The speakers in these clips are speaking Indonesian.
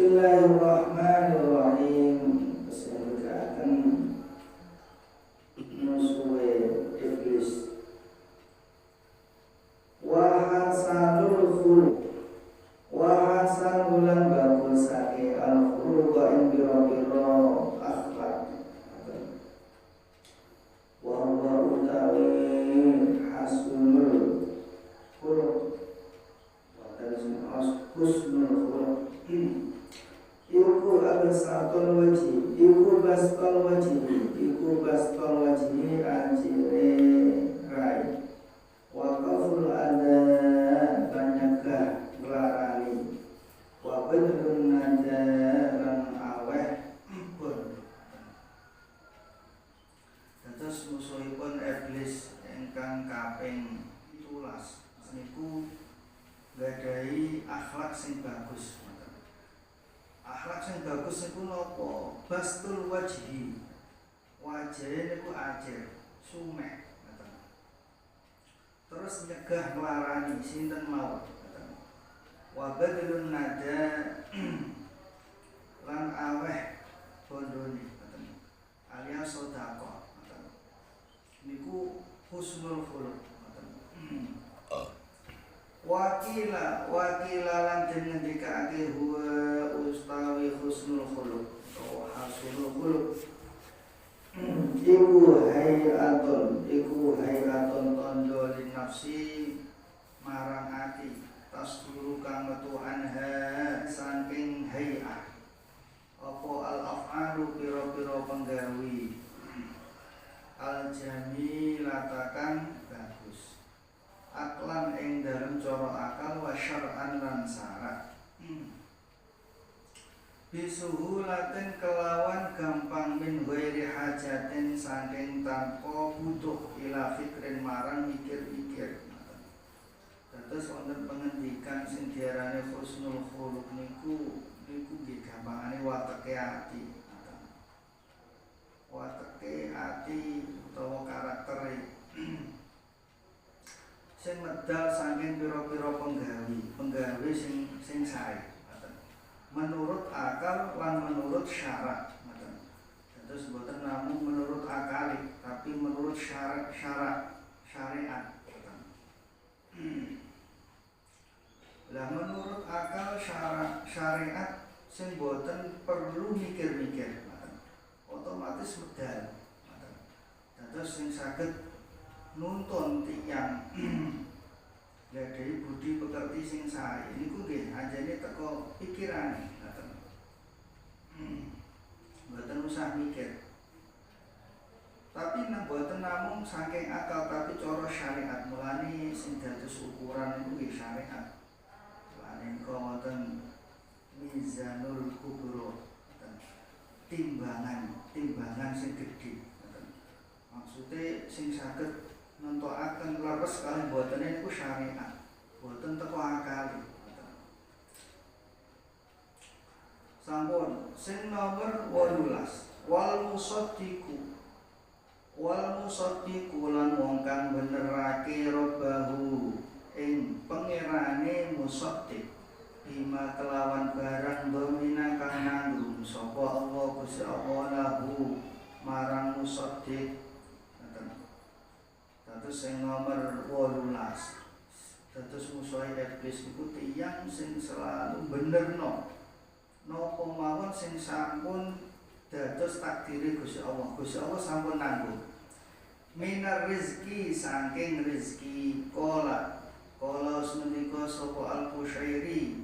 Bismillahirrahmanirrahim. Kesempatan musuhe iblis. Wa hasanul khuluq. Wa hasan bulan bagusake al-khuluq ing biro-biro akhlak. Wa huwa utawi hasunul khuluq. Husnul khuluq. Iku absatul wajhi, iku bastul wajhi ajire rai. Wa kaful ada banyakah larani. Wa badrun nadaran aweh pun. Dados musuhipun iblis ingkang kaping 17 niku gadhahi akhlak sing bagus. Akhlak sing bagus niku napa? Bastul wajhi. Wajahe niku ajir, sumek. Terus nyegah nglarani sinten mawon. Wa badlun nada lan aweh bondone. Alias sedekah. Niku husnul khuluq. Wakila lan den ngendikake huwa ustawi husnul khuluq atau hasunul khuluq. Iku hayatun tondo li nafsi marang ati tasduru kang metu anha saking hayah apa al af'alu pira-pira penggawi al jamilatakan bagus aklan ing dalem cara akal wa syar'an lan syarak. Bisuhulatin kelawan gampang min ghairi hajatin saking tanpa butuh ila fikrin marang mikir-mikir. Terus wonten pengendikan sing diarani husnul khuluq niku nggih gampangane wateke ati. Wateke ati utawa karaktere sing medal saking pira-pira penggawe sing sae. Menurut akal lan menurut syarak. Terus boten namung menurut akal, tapi menurut syariat. Lah menurut akal syariat sing boten perlu mikir-mikir. Otomatis medal. Terus sing saged nuntun tiyang gadhahi budi pekerti sing sae niku nggih anjene teko pikirane ngoten. Mboten usah mikir. Tapi nek mboten namung saking akal tapi cara syariat mulane sing dados ukuran niku nggih syariat. Mulane kok wonten mizanul kubra. Timbangan sing gedhe. Maksude sing saged nentokaken leres kalih botene niku syariat, boten teko akal. Sampun sing nomor 18 wal musaddiqu lan wong kang benerake robahu ing pangerane musaddiq bima kelawan barang domina kang nanggung sapa Allah Gusti Allah lahu marang musaddiq. Terus yang nomor 18 terus musuh iblis itu tiyang sing selalu benerno napa mawon sing sampun dados takdire Gusti Allah. Gusti Allah sampun nanggung minar rezeki saking rezeki kola semenika sapa al-Qusyairi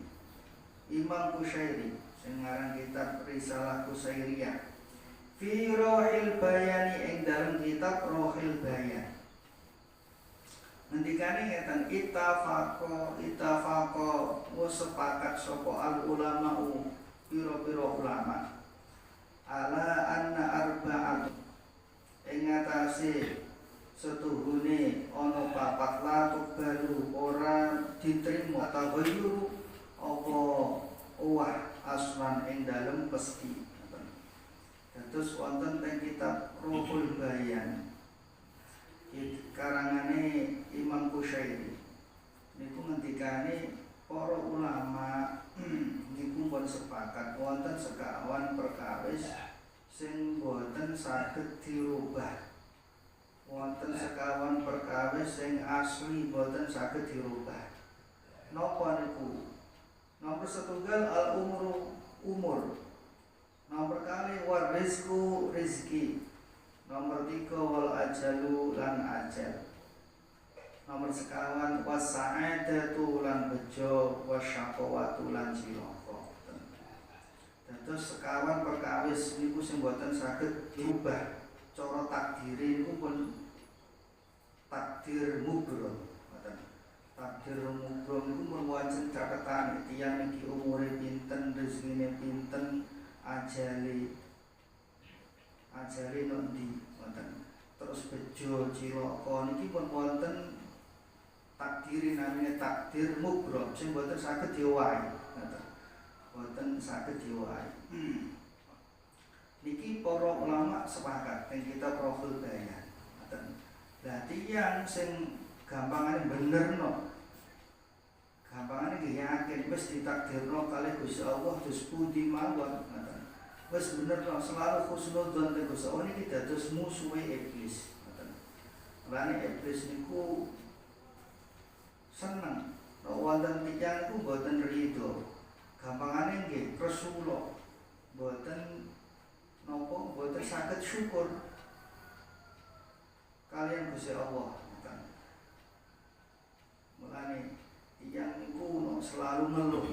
Imam Qusyairi sing ngaran kitab Risalah Qusyairiyah fi Rohil Bayani ing dalam kitab Rohil Bayan. Ngendikane ngeten ittafaqo wis sepakat sapa al ulama'u pira-pira ulama ala anna arba'at ing atase setuhune ana papat la tubalu ora diterima tabayyur apa uwah asman ing dalem pesti. Terus wonten teng kitab Ruhul Bayan karangane Imam Qusyairi niku ngendikane para ulama niku pun sepakat wonten sekawan perkawis sing boten saged dirubah. Wonten sekawan perkawis sing asli boten saged dirubah. Napa niku? Nomor setunggal al umur. Nomor kali war rizku rizki. Nomor 3 wal ajalu lan ajal. Nomor sekawan wasa'adatu lan bejo wasyaqawatu lan cilaka. Dados sekawan perkawis niku sing boten saged diubah. Cara takdire niku pun takdir mubrom. Takdir mubrom niku pun wonten catetan tiyang iki umure pinten, rezekine pinten, ajale nanti wonten. Terus bejo cilaka niki pun wonten takdiri namanya takdir mubrom sing boten saged diowahi. Boten saged diowahi. Niki para ulama sepakat ing kitab Rohul Bayan. Lah tiyang sing gampangane benerno. Gampangane nggih yakin wis ditakdirno kalih Gusti Allah dus pundi mawon. Wis benerno selalu husnudzon te Gusti Allah niki dados musuhe iblis. Lane iblis niku seneng nek wonten tiyang niku boten rido. Gampangane nggih Rasulullah boten napa boten saged syukur kalian Gusti Allah. Mulane tiyang niku selalu ngeluh.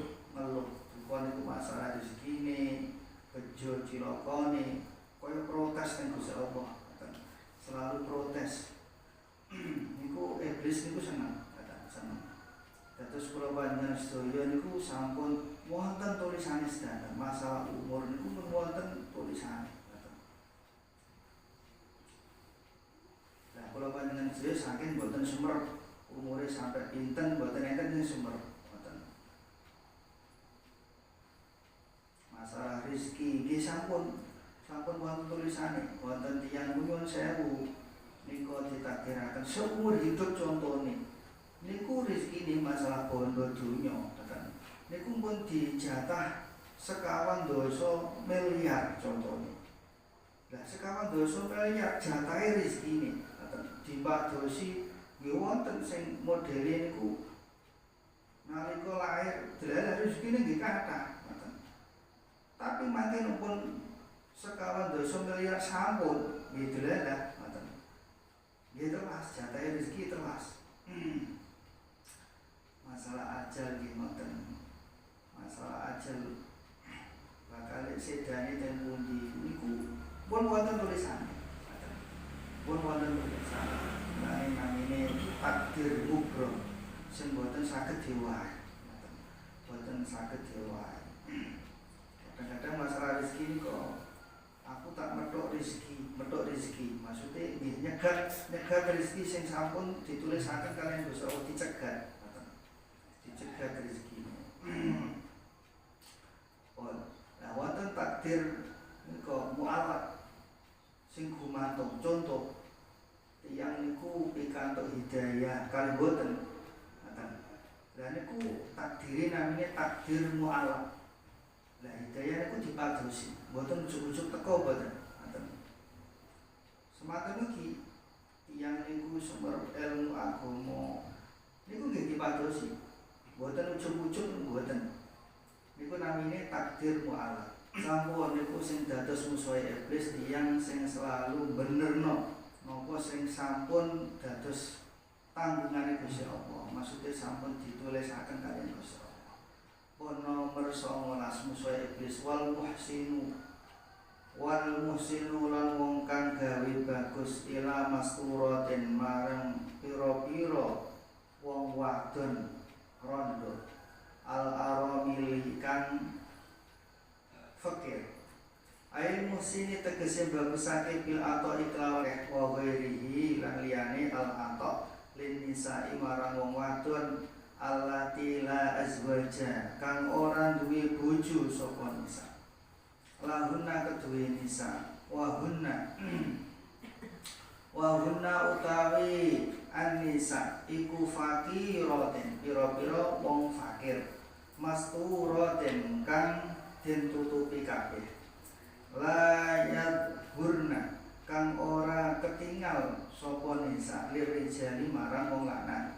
Bukan niku masalah rezekine, bejo cilakane, kaya protes ning Gusti Allah. Selalu protes. Niku iblis niku seneng. Dados kula panjenengan sedaya niku sampun wonten tulisane sedanten masalah umur niku pun wonten tulisane. Lah kula panjenengan sedaya saking boten sumer umure sampai pinten boten enten sing sumer. Masalah rezeki nggih sampun wonten tulisane, wonten tiyang nyuwun sewu nika ditakdiraken seumur hidup contone. Niku rezekine masalah bondo donya, niku pun dijatah sekawan dosa miliar contohnya. Lah sekawan dosa miliar jatahe rezekine, dipadosi nggih wonten sing modele niku nalika lair delalah rezekine nggih kathah. Tapi mangke pun sekawan dosa miliar sampun nggih delalah, nggih telas jatahe rezeki telas. Masalah ajal nggih ngoten. Masalah ajal bakal sedane ten pundi niku pun wonten tulisane. Pun wonten tulisane. Namine takdir mubrom sing boten saged diowahi. Boten saged diowahi. Kadang-kadang masalah rezeki niku aku tak metok rezeki. Maksudnya nggih nyegat rezeki sing sampun ditulisaken kalian Gusti Allah dicegat. Dicegat rezekine. Nah wonten takdir niku mualaf sing gumantung. Contoh tiyang niku pikantuk hidayah kalih boten. Lah niku takdire namine takdir mualaf. Lah hidayah niku dipadosi, boten ujug-ujug teko boten. Sematan iki tiyang niku sumber ilmu agama niku nggih dipadosi. Boten ujug-ujug boten. Niku namine takdir mu'alaf. Sampun niku sing dados musuhe iblis tiyang sing selalu benerno napa sing sampun dados tanggungane Gusti Allah. Maksude sampun ditulisaken kaliyan Gusti Allah. Pun nomor 19 musuhe iblis wal muhsinu lan wong kang gawe bagus ila masturatin marang pira-pira wong wadon rondo al-aramili kang fakir. Ail muhsini tegese bagusake bil ato iklaweh wa ghairihi lan liyane al-ato lin nisa'i marang wong wadon allati la azwaja kang ora duwe bojo sapa nisa. Lahunna kedue nisa wa hunna utawi an-nisa iku fakiratin pira-pira wong fakir. masturatin kang den tutupi kabeh layat hurna kang ora ketinggal sapa nisa lirijali marang wong lanang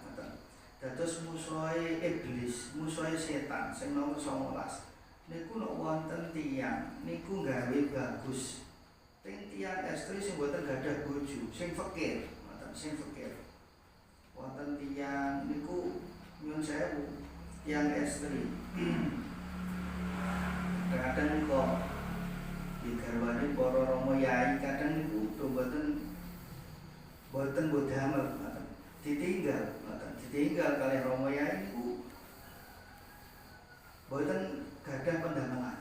dados musuhe iblis musuhe setan sing nomor 19 niku nek wonten tiyang niku gawe bagus teng tiyang estri sing boten gadah bojo sing fakir sing fakir wonten tiyang niku nyuwun sewu tiyang estri kadang kok digarwani para rama yai kadang niku boten bodamel ditinggal kalih rama yai niku boten gadah pendamelan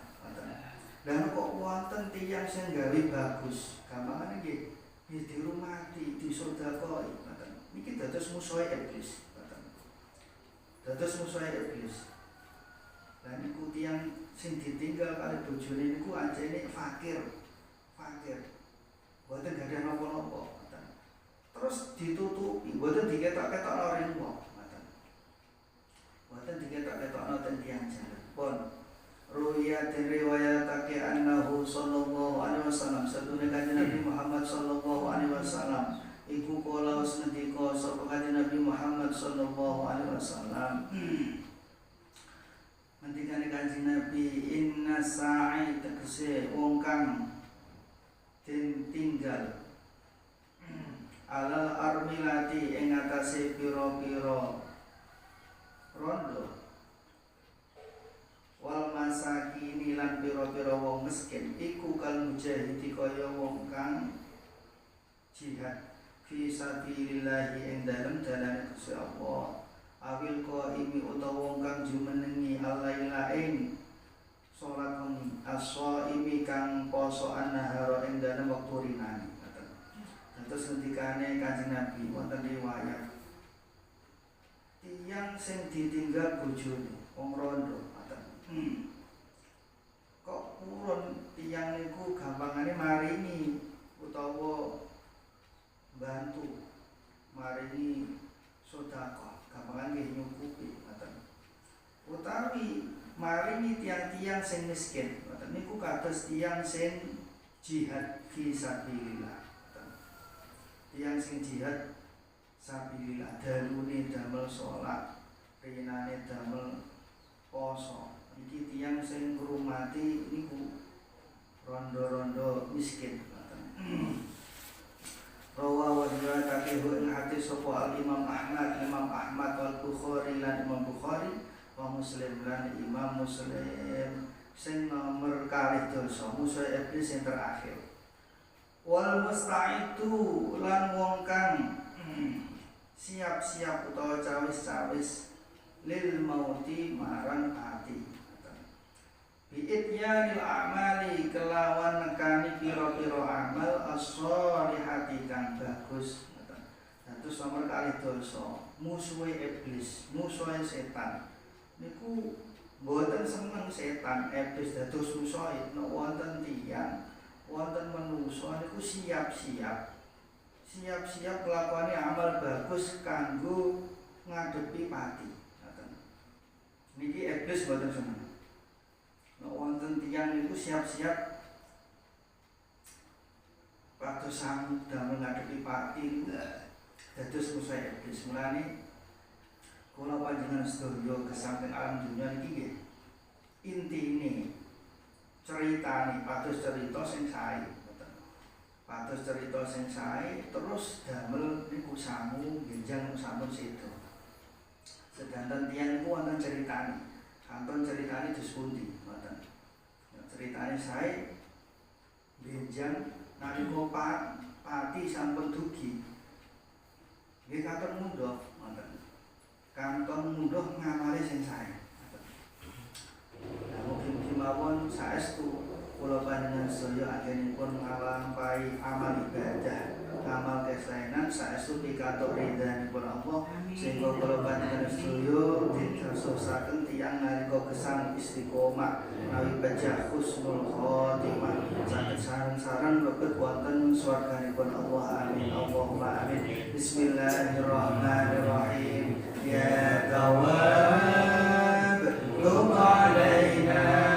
dan kok wonten tiyang sing gawe bagus gampangane nggih dirumati disodakoi niki dados musuhe iblis dados musuhe iblis lan niku tiyang sing ditinggal kalih bojone niku anjene fakir boten gadah napa-napa terus ditutupi boten diketok-ketokno ring wong boten diketok-ketokno ten tiyang jalan pun ruya riwayatake annahu sallallahu alaihi wasallam satune kanjeng Nabi Muhammad sallallahu alaihi wasallam iku kala wis ngendika sapa kanjeng Nabi Muhammad sallallahu alaihi wasallam ngendikane kanjeng Nabi inna sa'i tegese wong kang den tinggal alal armilati ing atase pira-pira rondo wal masakini lan pira-pira wong miskin iku kal mujahidi kaya wong kang jihad fi sabilillah ing dalem dalane Gusti Allah awil qaimi utawa wong kang jumenengi alaila ing salat wengi as-shaimi kang poso an-nahara ing dalem wektu rinane terus ngendikane Kanjeng Nabi wonten riwayat tiyang sing ditinggal bojone wong rondo kok purun tiyang niku gampangane maringi utawa bantu maringi sedekah gampangane nggih nyukupi utawi maringi tiyang-tiyang sing miskin niku kados tiyang sing jihad fi sabilillah tiyang sing jihad sabilillah dalune damel salat rinane damel poso iki tiyang sing ngrumati niku rondo-rondo miskin rawa wa riwayatake ing hadis sapa al Imam Ahmad wal Bukhari lan Imam Bukhari wa Muslim lan Imam Muslim sing nomor kalih dosa musuh iblis yang terakhir wal musta'idu lan wong kang siap-siap utawa cawis-cawis lil mauti marang mati bi'idyanil a'mali kelawan nekani pira-pira amal as-sholihati kang bagus terus nomor kalih dosa musuhe iblis musuhe setan niku mboten seneng setan iblis dados musuhe nek wonten tiyang wonten manusa niku siap-siap nglakoni amal bagus kanggo ngadepi mati niki iblis mboten seneng nek wonten tiyang niku siap-siap pados sami damel ngadepi pati dados musuh iblis mulane kula panjenengan sedaya kesamping alam dunya niki nggih intine ceritane pados cerita sing sae pados cerita sing sae terus damel niku samu genjang sampun sedo sedanten tiyang niku wonten ceritane kanton ceritane dispundi ngoten ceritane sae benjang nalika pati sampun dugi nggih kanton mundhah ngoten kanton mundhah ngamale sing sae mugi-mugi mawon saestu kula panjenengan sedaya agenipun ngalampahi amal ibadah amal keslainan saestu pikatuk ridhanipun Allah sehingga kula panjenengan sedaya ditasosaken tiyang nalika gesang istiqomah menawi pejah husnul khotimah saged sareng-sareng lebet wonten swarganipun Allah amin Allahumma amin bismillahirrahmanirrahim ya tawwab تب علينا